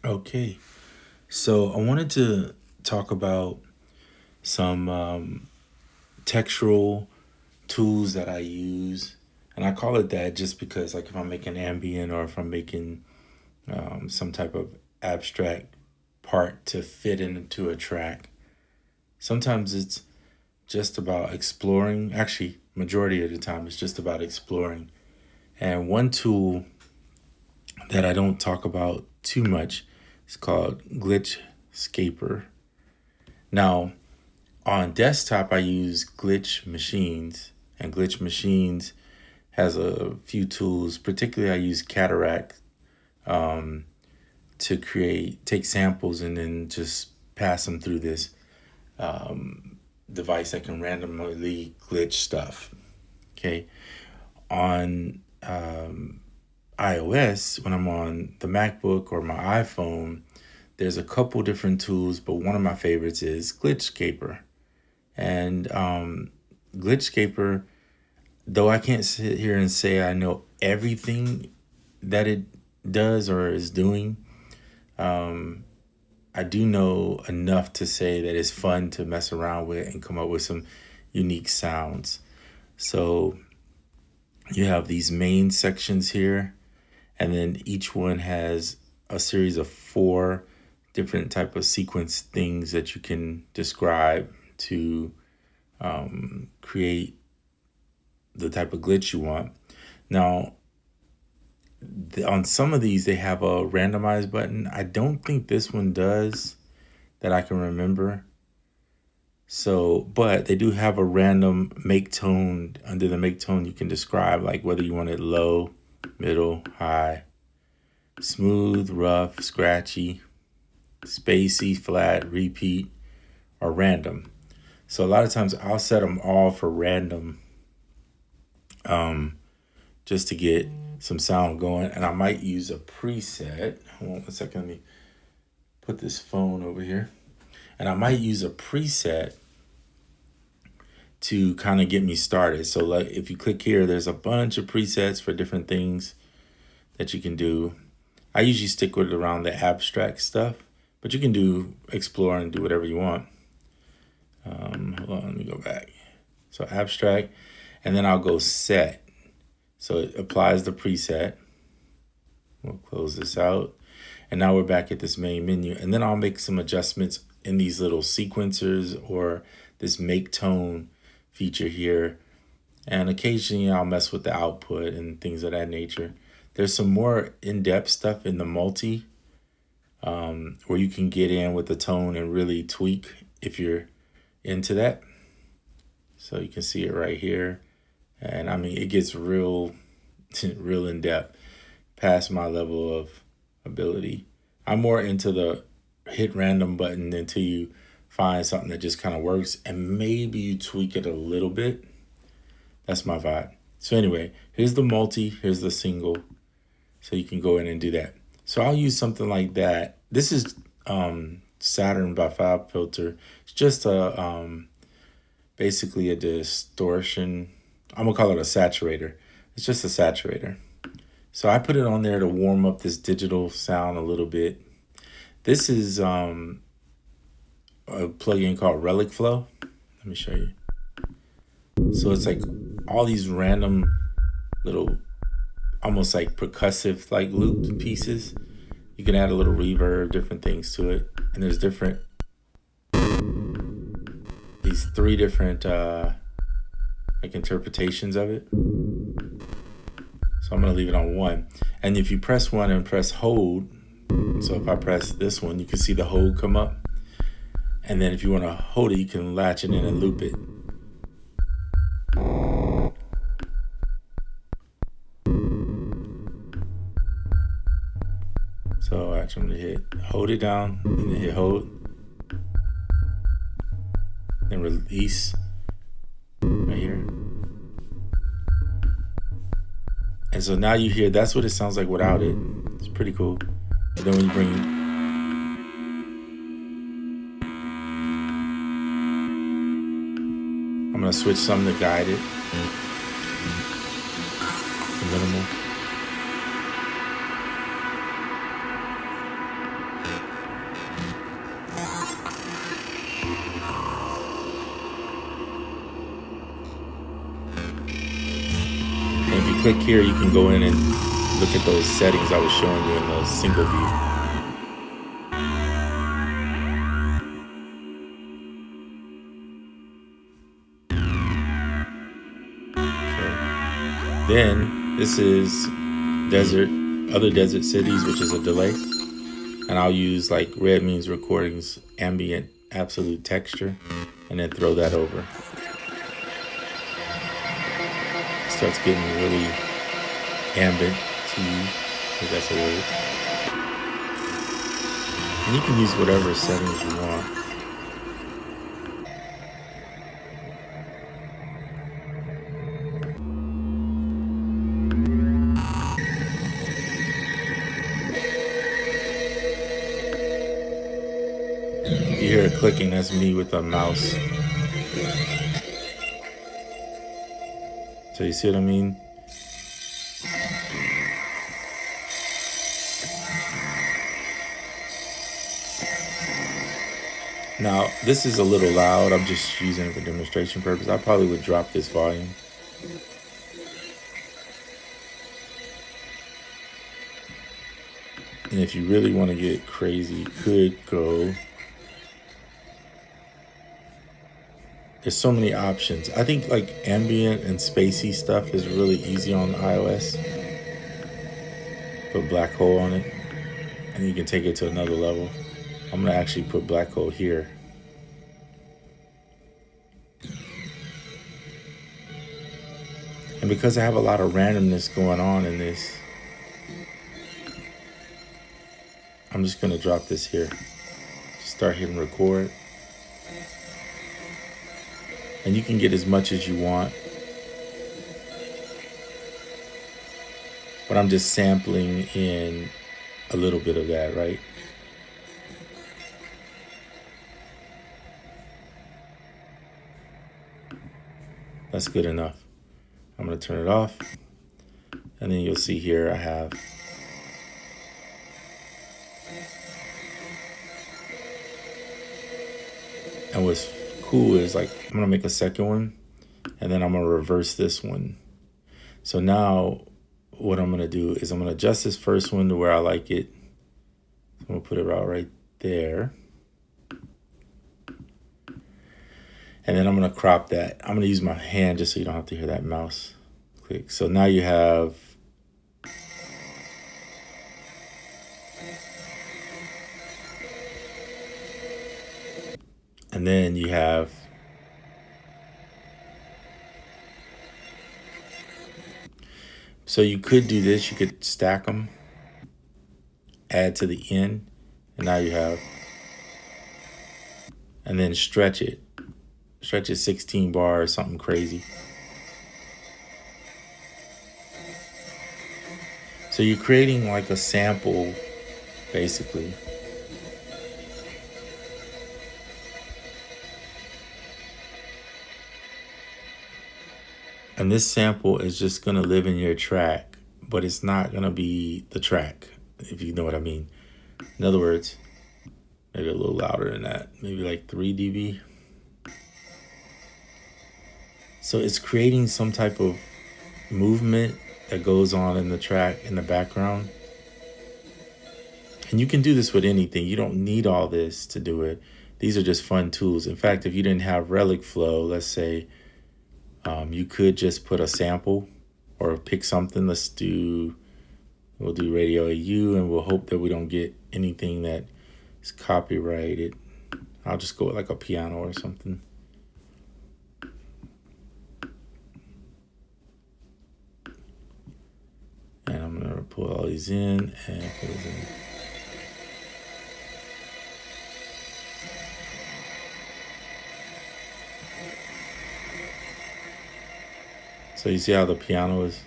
Okay, so I wanted to talk about some textural tools that I use, and I call it that just because, like, if I'm making ambient or if I'm making some type of abstract part to fit into a track, sometimes it's just about exploring. Actually, majority of the time, it's just about exploring. And one tool that I don't talk about too much is called Glitch Scaper. Now, on desktop, I use Glitch Machines, and Glitch Machines has a few tools. Particularly, I use Cataract to take samples and then just pass them through this device that can randomly glitch stuff. Okay, on iOS, when I'm on the MacBook or my iPhone, there's a couple different tools, but one of my favorites is Glitchscaper. And Glitchscaper, though I can't sit here and say I know everything that it does or is doing, I do know enough to say that it's fun to mess around with and come up with some unique sounds. So you have these main sections here, and then each one has a series of four different type of sequence things that you can describe to create the type of glitch you want. Now, on some of these, they have a randomize button. I don't think this one does that I can remember. So, but they do have a random make tone. Under the make tone, you can describe like whether you want it low, middle, high, smooth, rough, scratchy, spacey, flat, repeat, or random. So a lot of times I'll set them all for random just to get some sound going. And I might use a preset. Hold on 1 second. Let me put this phone over here. And I might use a preset to kind of get me started. So like if you click here, there's a bunch of presets for different things that you can do. I usually stick with around the abstract stuff, but you can do explore and do whatever you want. Hold on, let me go back. So abstract, and then I'll go set. So it applies the preset. We'll close this out. And now we're back at this main menu. And then I'll make some adjustments in these little sequencers or this make tone feature here. And occasionally I'll mess with the output and things of that nature. There's some more in-depth stuff in the multi where you can get in with the tone and really tweak if you're into that. So you can see it right here. And I mean, it gets real in depth past my level of ability. I'm more into the hit random button until you find something that just kind of works and maybe you tweak it a little bit. That's my vibe. So anyway, here's the multi, here's the single. So you can go in and do that. So I'll use something like that. This is Saturn by Fab Filter. It's just basically a distortion. I'm gonna call it a saturator. It's just a saturator. So I put it on there to warm up this digital sound a little bit. This is a plugin called Relic Flow. Let me show you. So it's like all these random little, almost like percussive like loop pieces. You can add a little reverb, different things to it. And there's these three different like interpretations of it. So I'm gonna leave it on one. And if you press one and press hold, so if I press this one, you can see the hold come up. And then if you wanna hold it, you can latch it in and loop it. So actually I'm gonna hold it down and then hit hold. Then release right here. And so now you hear, that's what it sounds like without it. It's pretty cool. But then when you bring I'm gonna switch some to guided. To minimal. click here, you can go in and look at those settings I was showing you in the single view. Okay. Then this is other desert cities, which is a delay. And I'll use like red means recordings, ambient, absolute texture, and then throw that over. It starts getting really ambient to you, if that's a word. And you can use whatever settings you want. If you hear it clicking, that's me with a mouse. So you see what I mean? Now, this is a little loud. I'm just using it for demonstration purpose. I probably would drop this volume. And if you really want to get crazy, you could go. There's so many options. I think like ambient and spacey stuff is really easy on iOS. Put black hole on it, and you can take it to another level. I'm gonna actually put black hole here. And because I have a lot of randomness going on in this, I'm just gonna drop this here. Just start hitting record. And you can get as much as you want. But I'm just sampling in a little bit of that, right? That's good enough. I'm gonna turn it off. And then you'll see here I have and what's cool is like I'm gonna make a second one and then I'm gonna reverse this one. So now what I'm gonna do is I'm gonna adjust this first one to where I like it. I'm gonna put it right there. And then I'm gonna crop that. I'm gonna use my hand just so you don't have to hear that mouse click. So now you have and then you have so you could do this, you could stack them, add to the end, and now you have, and then stretch it 16 bars, something crazy. So you're creating like a sample, basically. And this sample is just gonna live in your track, but it's not gonna be the track, if you know what I mean. In other words, maybe a little louder than that, maybe like 3 dB. So it's creating some type of movement that goes on in the track in the background. And you can do this with anything. You don't need all this to do it. These are just fun tools. In fact, if you didn't have Relic Flow, let's say, you could just put a sample or pick something. We'll do Radio AU and we'll hope that we don't get anything that is copyrighted. I'll just go with like a piano or something. And I'm gonna pull all these in and put these in. So you see how the piano is?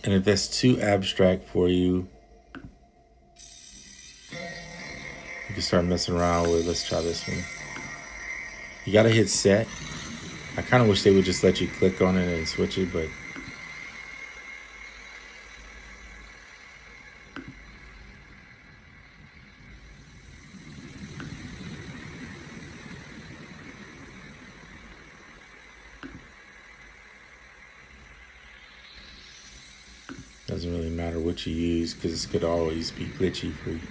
And if that's too abstract for you, you can start messing around with, let's try this one. You gotta hit set. I kind of wish they would just let you click on it and switch it, but Doesn't really matter what you use because it could always be glitchy for you.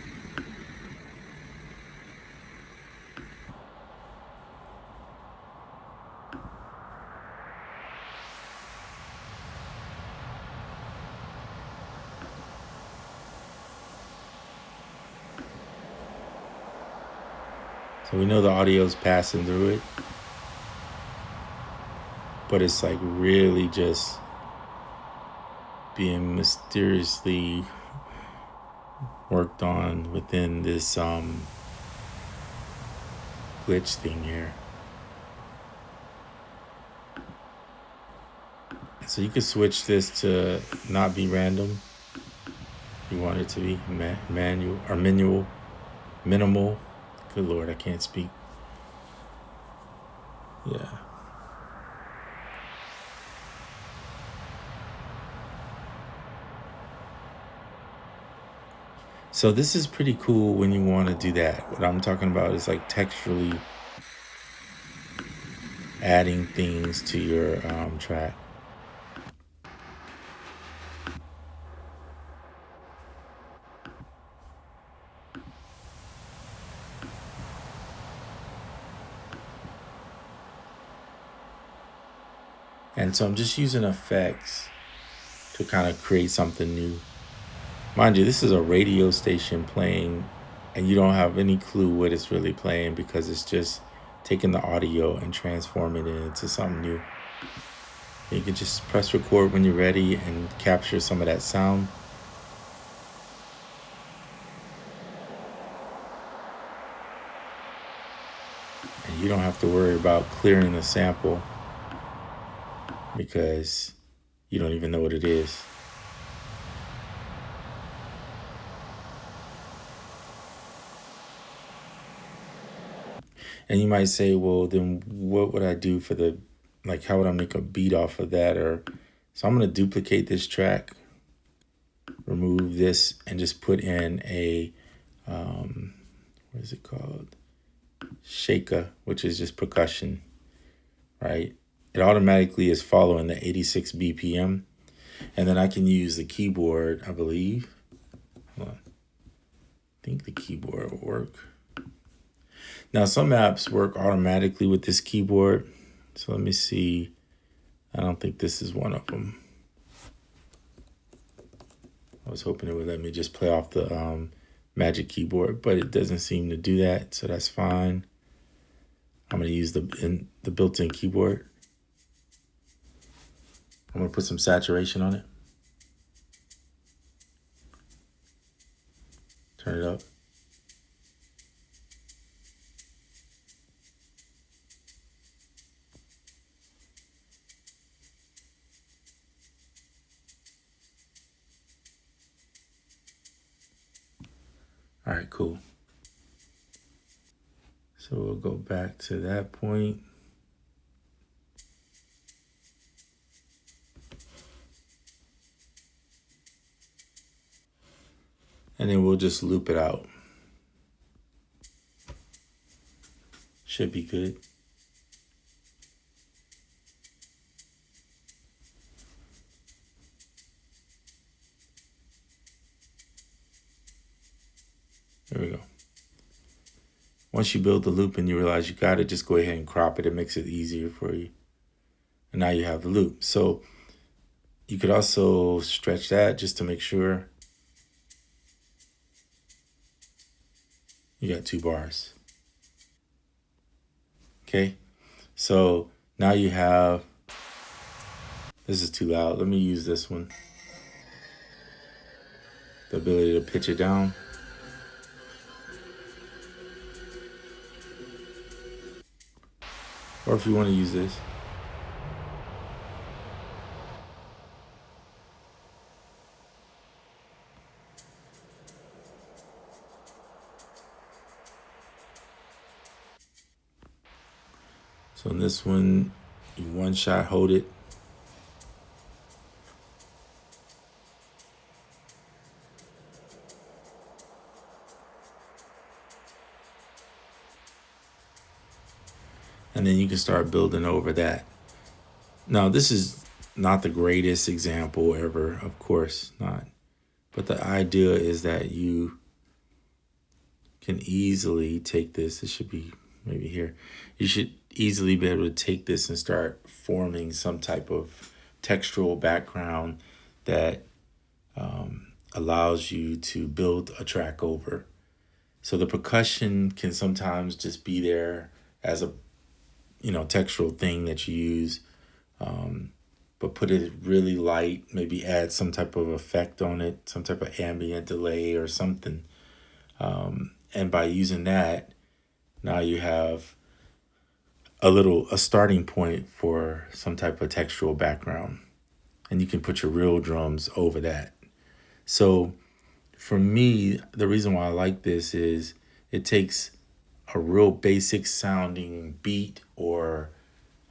So we know the audio's passing through it, but it's like really just being mysteriously worked on within this glitch thing here. So you can switch this to not be random. You want it to be manual or minimal. Good Lord, I can't speak. Yeah. So this is pretty cool when you want to do that. What I'm talking about is like texturally adding things to your track. And so I'm just using effects to kind of create something new. Mind you, this is a radio station playing, and you don't have any clue what it's really playing because it's just taking the audio and transforming it into something new. You can just press record when you're ready and capture some of that sound. And you don't have to worry about clearing the sample because you don't even know what it is. And you might say, well, then what would I do for how would I make a beat off of that? So I'm going to duplicate this track, remove this, and just put in a, what is it called? Shaker, which is just percussion, right? It automatically is following the 86 BPM. And then I can use the keyboard, I believe. Hold on. I think the keyboard will work. Now, some apps work automatically with this keyboard. So let me see. I don't think this is one of them. I was hoping it would let me just play off the Magic Keyboard, but it doesn't seem to do that, so that's fine. I'm going to use the built-in keyboard. I'm going to put some saturation on it. Turn it up. All right, cool. So we'll go back to that point. And then we'll just loop it out. Should be good. There we go. Once you build the loop and you realize you got it, just go ahead and crop it. It makes it easier for you. And now you have the loop. So you could also stretch that just to make sure you got 2 bars. Okay, so now you have, this is too loud. Let me use this one. The ability to pitch it down. Or if you want to use this. So in this one, you one shot hold it. And then you can start building over that. Now this is not the greatest example ever, of course not. But the idea is that you can easily take this. It should be maybe here. You should easily be able to take this and start forming some type of textual background that allows you to build a track over. So the percussion can sometimes just be there as a textual thing that you use, but put it really light. Maybe add some type of effect on it, some type of ambient delay or something. And by using that, now you have a starting point for some type of textual background, and you can put your real drums over that. So for me, the reason why I like this is it takes a real basic sounding beat or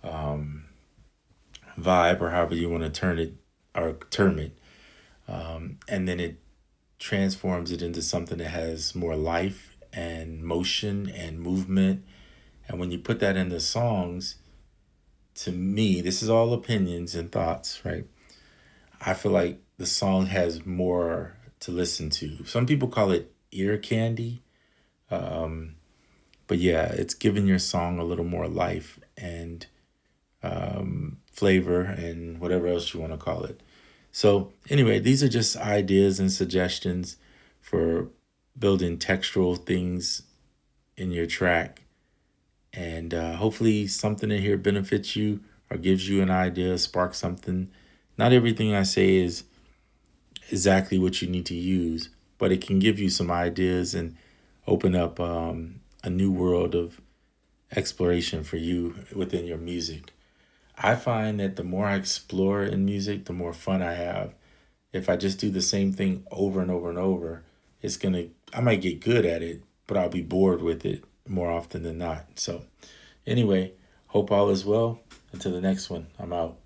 vibe, or however you want to turn it or term it, and then it transforms it into something that has more life and motion and movement. And when you put that into songs, to me, this is all opinions and thoughts, right? I feel like the song has more to listen to. Some people call it ear candy, but yeah, it's giving your song a little more life and flavor and whatever else you want to call it. So, anyway, these are just ideas and suggestions for building textural things in your track. And hopefully, something in here benefits you or gives you an idea, sparks something. Not everything I say is exactly what you need to use, but it can give you some ideas and open up a new world of exploration for you within your music. I find that the more I explore in music, the more fun I have. If I just do the same thing over and over and over, I might get good at it, but I'll be bored with it more often than not. So, anyway, hope all is well. Until the next one, I'm out.